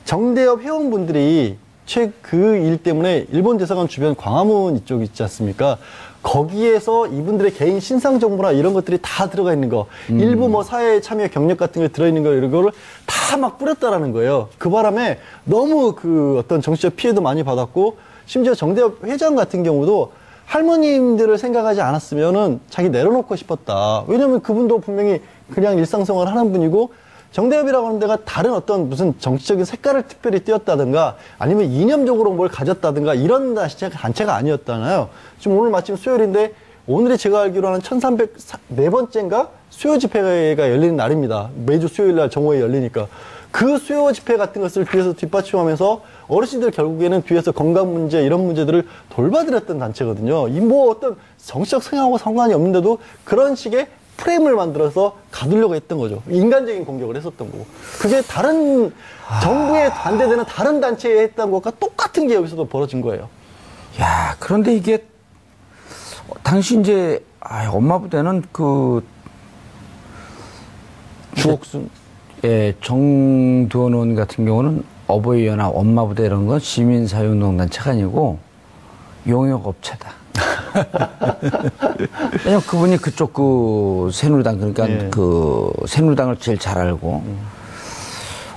정대협 회원분들이 그 일 때문에 일본 대사관 주변 광화문 이쪽 있지 않습니까? 거기에서 이분들의 개인 신상 정보나 이런 것들이 다 들어가 있는 거, 일부 뭐 사회 참여 경력 같은 게 들어있는 거 이런 거를 다 막 뿌렸다라는 거예요. 그 바람에 너무 어떤 정치적 피해도 많이 받았고 심지어 정대협 회장 같은 경우도 할머님들을 생각하지 않았으면은 자기 내려놓고 싶었다. 왜냐면 그분도 분명히 그냥 일상생활을 하는 분이고 정대협이라고 하는 데가 다른 어떤 무슨 정치적인 색깔을 특별히 띄었다든가 아니면 이념적으로 뭘 가졌다든가 이런 단체가 아니었잖아요. 지금 오늘 마침 수요일인데 오늘이 제가 알기로는 1304번째인가 수요 집회가 열리는 날입니다. 매주 수요일 날 정오에 열리니까. 그 수요 집회 같은 것을 뒤에서 뒷받침하면서 어르신들 결국에는 뒤에서 건강 문제 이런 문제들을 돌봐드렸던 단체거든요. 이 뭐 어떤 정치적 성향하고 상관이 없는데도 그런 식의 프레임을 만들어서 가두려고 했던 거죠. 인간적인 공격을 했었던 거고. 그게 다른 정부에 반대되는 다른 단체에 했던 것과 똑같은 게 여기서도 벌어진 거예요. 야, 그런데 이게 당시 이제 엄마 부대는 주옥순 예, 정두원 같은 경우는 어버이연합 엄마 부대 이런 건 시민사회운동단체가 아니고 용역업체다. 왜냐면 그분이 그쪽 새누리당 그러니까 예. 새누리당을 제일 잘 알고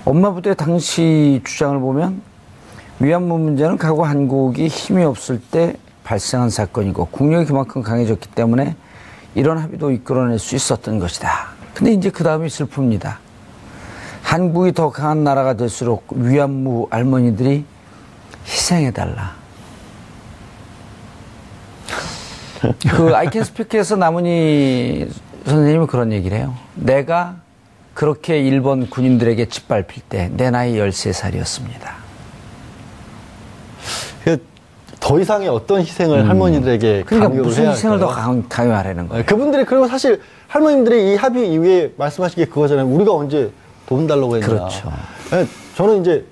엄마 부대 당시 주장을 보면 위안부 문제는 과거 한국이 힘이 없을 때 발생한 사건이고 국력이 그만큼 강해졌기 때문에 이런 합의도 이끌어낼 수 있었던 것이다. 근데 이제 그 다음이 슬픕니다. 한국이 더 강한 나라가 될수록 위안부 할머니들이 희생해달라. 그 아이캔 스피크에서 남은희 선생님은 그런 얘기를 해요. 내가 그렇게 일본 군인들에게 짓밟힐 때 내 나이 13살이었습니다. 더 이상의 어떤 희생을 할머니들에게 그러니까 강요를 무슨 해야 희생을 더 할까요? 강요하라는 거예요. 그분들이 그리고 사실 할머님들이 이 합의 이후에 말씀하신 게 그거잖아요. 우리가 언제 돈 달라고 했냐. 그렇죠. 저는 이제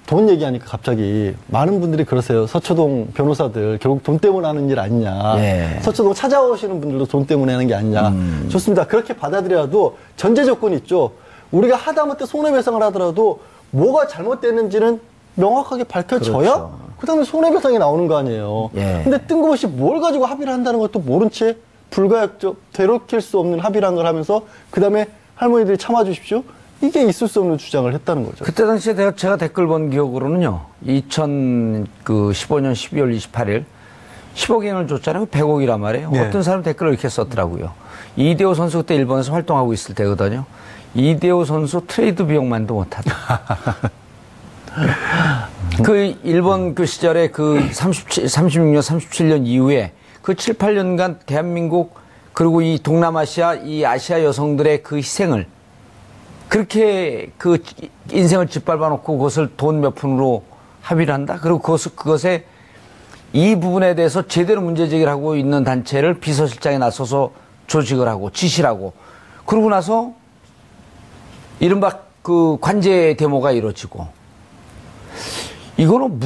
돈 얘기하니까 갑자기 많은 분들이 그러세요. 서초동 변호사들 결국 돈 때문에 하는 일 아니냐. 예. 서초동 찾아오시는 분들도 돈 때문에 하는 게 아니냐. 좋습니다. 그렇게 받아들여도 전제 조건이 있죠. 우리가 하다못해 손해배상을 하더라도 뭐가 잘못됐는지는 명확하게 밝혀져야 그렇죠. 그다음에 손해배상이 나오는 거 아니에요. 예. 근데 뜬금없이 뭘 가지고 합의를 한다는 것도 모른 채 불가역적 되돌릴 수 없는 합의라는 걸 하면서 그다음에 할머니들이 참아주십시오. 이게 있을 수 없는 주장을 했다는 거죠. 그때 당시에 제가 댓글 본 기억으로는요. 2015년 12월 28일 10억 엔을 줬잖아요. 100억이란 말이에요. 네. 어떤 사람 댓글을 이렇게 썼더라고요. 이대호 선수 그때 일본에서 활동하고 있을 때거든요. 이대호 선수 트레이드 비용만도 못하다. 그 일본 그 시절에 그 36년, 37년 이후에 그 7, 8년간 대한민국 그리고 이 동남아시아, 이 아시아 여성들의 그 희생을 그렇게 그 인생을 짓밟아 놓고 그것을 돈 몇 푼으로 합의를 한다? 그리고 그것에 이 부분에 대해서 제대로 문제 제기를 하고 있는 단체를 비서실장에 나서서 조직을 하고 지시를 하고 그러고 나서 이른바 그 관제 데모가 이루어지고 이거는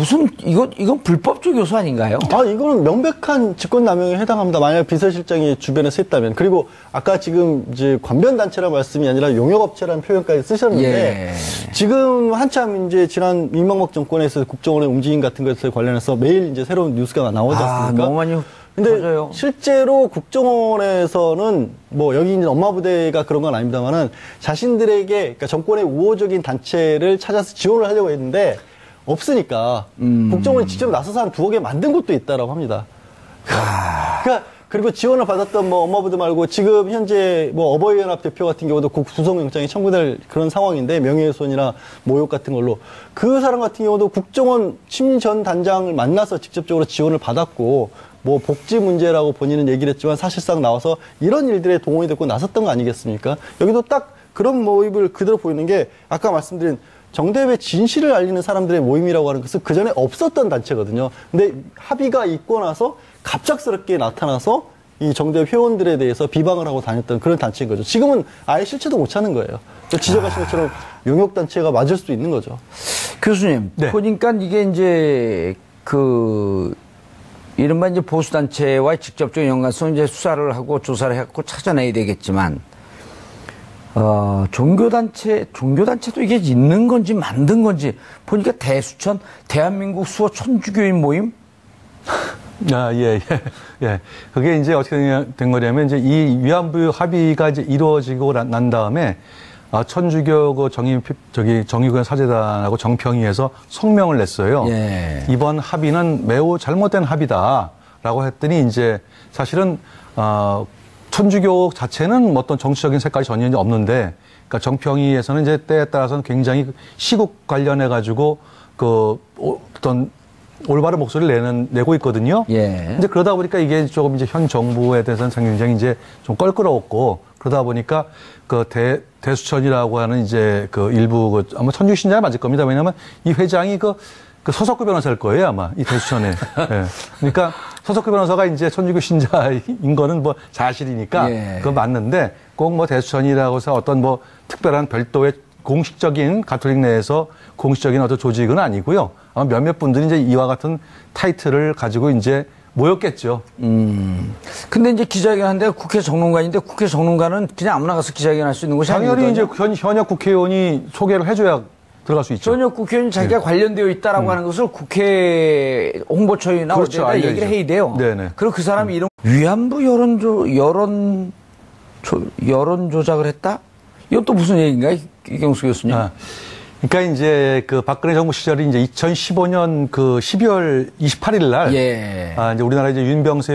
이건 불법적 요소 아닌가요? 이거는 명백한 직권남용에 해당합니다. 만약 비서실장이 주변에서 했다면. 그리고 아까 지금 이제 관변단체라는 말씀이 아니라 용역업체라는 표현까지 쓰셨는데 예. 지금 한참 이제 지난 이명박 정권에서 국정원의 움직임 같은 것에 관련해서 매일 이제 새로운 뉴스가 나오지 않습니까? 너무 많이 근데 터져요. 실제로 국정원에서는 뭐 여기 있는 엄마 부대가 그런 건 아닙니다만은 자신들에게 그러니까 정권의 우호적인 단체를 찾아서 지원을 하려고 했는데 없으니까 국정원이 직접 나서서 한 2억 개 만든 곳도 있다라고 합니다. 그러니까 그리고 지원을 받았던 뭐 엄마 부대 말고 지금 현재 뭐 어버이연합 대표 같은 경우도 구속영장이 청구될 그런 상황인데 명예훼손이나 모욕 같은 걸로 그 사람 같은 경우도 국정원 심 전 단장을 만나서 직접적으로 지원을 받았고 뭐 복지 문제라고 본인은 얘기를 했지만 사실상 나와서 이런 일들에 동원이 됐고 나섰던 거 아니겠습니까? 여기도 딱 그런 모임을 그대로 보이는 게 아까 말씀드린 정대회 진실을 알리는 사람들의 모임이라고 하는 것은 그전에 없었던 단체거든요. 근데 합의가 있고 나서 갑작스럽게 나타나서 이 정대회 회원들에 대해서 비방을 하고 다녔던 그런 단체인 거죠. 지금은 아예 실체도 못 찾는 거예요. 지적하신 것처럼 용역단체가 맞을 수도 있는 거죠. 교수님, 네. 보니까 이게 이제 이른바 이제 보수단체와의 직접적인 연관성 이제 수사를 하고 조사를 해갖고 찾아내야 되겠지만, 종교단체도 이게 있는 건지 만든 건지 보니까 대수천, 대한민국 수호 천주교인 모임? 예. 그게 이제 어떻게 된 거냐면, 이제 이 위안부 합의가 이제 이루어지고 난 다음에, 천주교 그 정의구현 사재단하고 정평의에서 성명을 냈어요. 예. 이번 합의는 매우 잘못된 합의다라고 했더니 이제 사실은, 천주교 자체는 어떤 정치적인 색깔이 전혀 없는데, 그러니까 정평의에서는 이제 때에 따라서는 굉장히 시국 관련해가지고 어떤 올바른 목소리를 내고 있거든요. 예. 이제 그러다 보니까 이게 조금 이제 현 정부에 대해서는 굉장히 이제 좀 껄끄러웠고, 그러다 보니까 대수천이라고 하는 이제 일부 아마 천주교 신자가 맞을 겁니다. 왜냐하면 이 회장이 서석구 변호사일 거예요, 아마 이 대수천에. 예. 그러니까 서석구 변호사가 이제 천주교 신자인 거는 뭐 사실이니까 예. 그거 맞는데 꼭 뭐 대수천이라고 해서 어떤 뭐 특별한 별도의 공식적인 가톨릭 내에서 공식적인 어떤 조직은 아니고요. 아마 몇몇 분들이 이제 이와 같은 타이틀을 가지고 이제 모였겠죠. 근데 이제 기자회견 한데 국회 정론관인데 국회 정론관은 그냥 아무나 가서 기자회견 할 수 있는 곳이 당연히 아니거든요. 이제 현역 국회의원이 소개를 해줘야 들어갈 수 있죠. 전역 국회의원이 자기가 관련되어 있다라고 하는 것을 국회 홍보처이나 그렇죠, 어디에다 알려야죠. 얘기를 해야 돼요. 네네. 그리고 그 사람이 이런 위안부 여론 조작을 했다? 이건 또 무슨 얘기인가요, 이경수 교수님? 그러니까 이제 박근혜 정부 시절이 이제 2015년 12월 28일 날 예. 이제 우리나라 이제 윤병세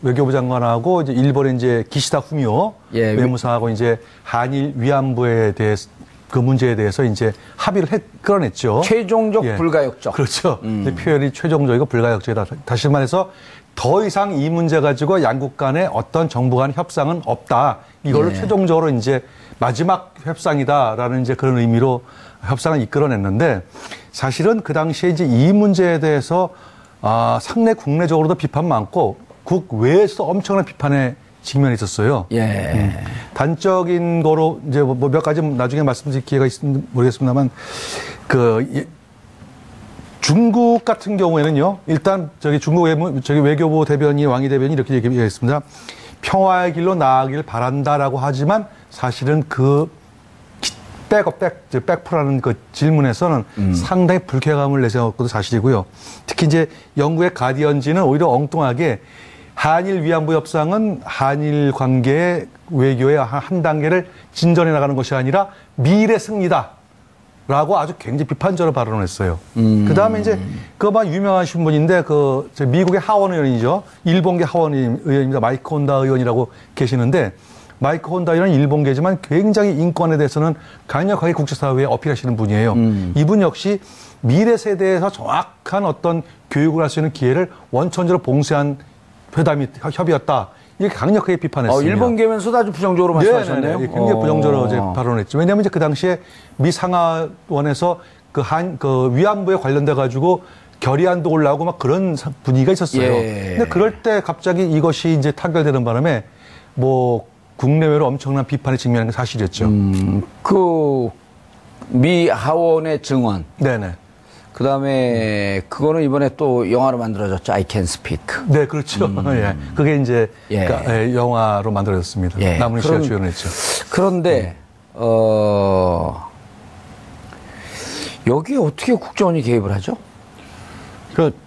외교부 장관하고 이제 일본의 이제 기시다 후미오 예, 외무상하고 이제 한일 위안부에 대해서 그 문제에 대해서 이제 합의를 끌어냈죠. 최종적 예. 불가역적. 그렇죠. 이제 표현이 최종적이고 불가역적이다. 다시 말해서 더 이상 이 문제 가지고 양국 간에 어떤 정부 간 협상은 없다. 이걸로 예. 최종적으로 이제 마지막 협상이다라는 이제 그런 의미로 협상을 이끌어냈는데 사실은 그 당시에 이제 이 문제에 대해서 상내 국내적으로도 비판 많고 국외에서 엄청난 비판에 직면이 있었어요. 예. 단적인 거로 이제 뭐 몇 가지 나중에 말씀드릴 기회가 있으면 모르겠습니다만 중국 같은 경우에는요. 일단 중국 외교부 대변인 왕이 대변인이 이렇게 얘기했습니다. 평화의 길로 나아가길 바란다라고 하지만 사실은 그 백프라는 그 질문에서는 상당히 불쾌감을 내세웠던 것도 사실이고요. 특히 이제 영국의 가디언지는 오히려 엉뚱하게 한일 위안부 협상은 한일 관계의 외교의 한 단계를 진전해 나가는 것이 아니라 미래 승리다. 라고 아주 굉장히 비판적으로 발언을 했어요. 그 다음에 이제 그만 유명하신 분인데 미국의 하원 의원이죠. 일본계 하원 의원입니다. 마이크 혼다 의원이라고 계시는데 마이크 혼다 의원은 일본계지만 굉장히 인권에 대해서는 강력하게 국제사회에 어필하시는 분이에요. 이분 역시 미래 세대에서 정확한 어떤 교육을 할 수 있는 기회를 원천적으로 봉쇄한 회담이 협의였다. 이렇게 강력하게 비판했습니다. 일본계면서도 아주 부정적으로 말씀하셨네요. 네, 굉장히 부정적으로 이제 발언했죠. 왜냐하면 이제 그 당시에 미 상하원에서 그 위안부에 관련돼 가지고 결의안도 올라오고 막 그런 분위기가 있었어요. 예. 근데 그럴 때 갑자기 이것이 이제 타결되는 바람에 뭐 국내외로 엄청난 비판에 직면하는 게 사실이었죠. 그 미 하원의 증언. 네네. 그 다음에 그거는 이번에 또 영화로 만들어졌죠. I Can Speak. 네, 그렇죠. 예. 그게 이제 예. 그러니까 영화로 만들어졌습니다. 예. 남은희 씨가 주연했죠. 그런데 여기에 어떻게 국정원이 개입을 하죠? 그러니까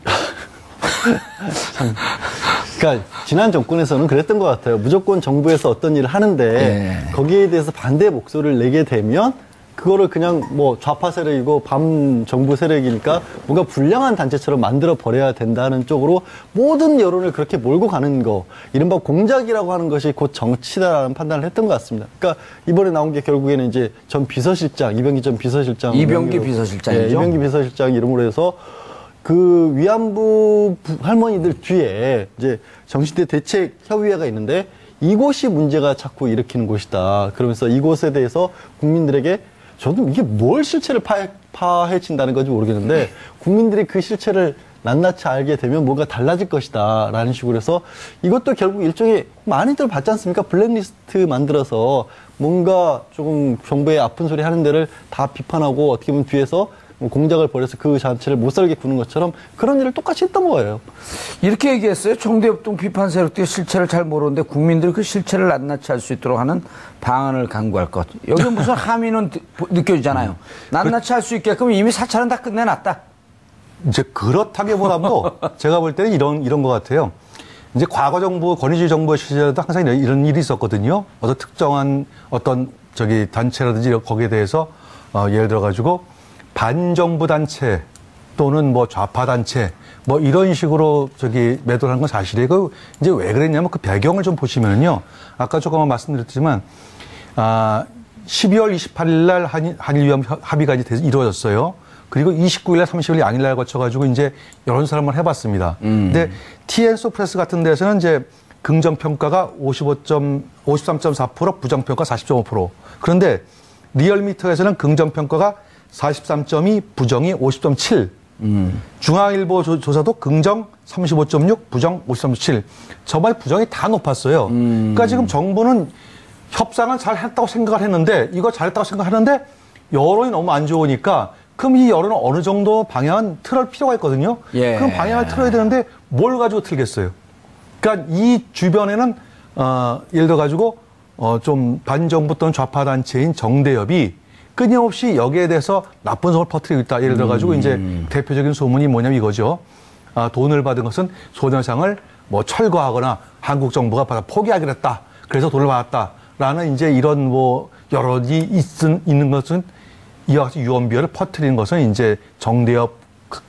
지난 정권에서는 그랬던 것 같아요. 무조건 정부에서 어떤 일을 하는데 예. 거기에 대해서 반대 목소리를 내게 되면 그거를 그냥 뭐 좌파 세력이고 밤 정부 세력이니까 뭔가 불량한 단체처럼 만들어 버려야 된다는 쪽으로 모든 여론을 그렇게 몰고 가는 거, 이른바 공작이라고 하는 것이 곧 정치다라는 판단을 했던 것 같습니다. 그러니까 이번에 나온 게 결국에는 이제 전 비서실장, 이병기 전 비서실장, 이병기 비서실장이죠. 예, 이병기 비서실장 이름으로 해서 그 위안부 할머니들 뒤에 이제 정신대 대책 협의회가 있는데 이곳이 문제가 자꾸 일으키는 곳이다. 그러면서 이곳에 대해서 국민들에게 저도 이게 뭘 실체를 파헤친다는 건지 모르겠는데 국민들이 그 실체를 낱낱이 알게 되면 뭔가 달라질 것이다 라는 식으로 해서 이것도 결국 일종의 많이들 봤지 않습니까? 블랙리스트 만들어서 뭔가 조금 정부의 아픈 소리 하는 데를 다 비판하고 어떻게 보면 뒤에서 공작을 벌여서 그 자체를 못 살게 구는 것처럼 그런 일을 똑같이 했던 거예요. 이렇게 얘기했어요. 청대협동 비판 세력들이 실체를 잘 모르는데 국민들이 그 실체를 낱낱이 알 수 있도록 하는 방안을 강구할 것. 여기 무슨 함의는 느껴지잖아요. 낱낱이 알 수 있게끔 이미 사찰은 다 끝내놨다. 이제 그렇다기보다도 제가 볼 때는 이런 것 같아요. 이제 과거 정부, 권위주의 정부의 시절에도 항상 이런 일이 있었거든요. 어떤 특정한 단체라든지 거기에 대해서 예를 들어가지고 반정부 단체 또는 뭐 좌파 단체 뭐 이런 식으로 매도를 하는 건 사실이에요. 그 이제 왜 그랬냐면 그 배경을 좀 보시면은요. 아까 조금만 말씀드렸지만 12월 28일 날 한일 위안 합의가 이제 이루어졌어요. 그리고 29일 날 30일 양일 날 거쳐가지고 이제 여러 사람을 해봤습니다. 근데 TN 소프레스 같은 데서는 이제 긍정평가가 53.4%, 부정평가 40.5%. 그런데 리얼미터에서는 긍정평가가 43.2, 부정이 50.7. 중앙일보 조사도 긍정 35.6, 부정 53.7. 저말 부정이 다 높았어요. 그러니까 지금 정부는 협상을 잘 했다고 생각을 했는데, 이거 잘했다고 생각하는데, 여론이 너무 안 좋으니까, 그럼 이 여론은 어느 정도 방향은 틀을 필요가 있거든요. 예. 그럼 방향을 틀어야 되는데, 뭘 가지고 틀겠어요? 그러니까 이 주변에는, 예를 들어가지고, 좀 반정부 또는 좌파 단체인 정대협이 끊임없이 여기에 대해서 나쁜 소문을 퍼뜨리고 있다. 예를 들어가지고 이제 대표적인 소문이 뭐냐면 이거죠. 돈을 받은 것은 손해상을 뭐 철거하거나 한국 정부가 포기하기로 했다. 그래서 돈을 받았다라는 이제 이런 뭐 여론이 있는 것은 이와 같이 유언비어를 퍼뜨리는 것은 이제 정대협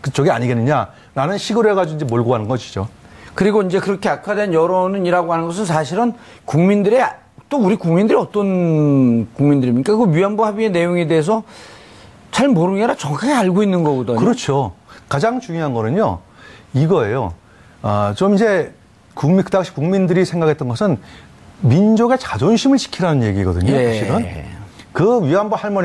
그쪽이 아니겠느냐라는 식으로 해가지고 이제 몰고 가는 것이죠. 그리고 이제 그렇게 악화된 여론이라고 하는 것은 사실은 국민들의 또 우리 국민들이 어떤 국민들입니까? 그 위안부 합의의 내용에 대해서 잘 모르는 게 아니라 정확하게 알고 있는 거거든요. 그렇죠. 가장 중요한 거는요, 이거예요. 좀 이제 그 당시 국민들이 생각했던 것은 민족의 자존심을 지키라는 얘기거든요, 예. 사실은. 그 위안부 할머니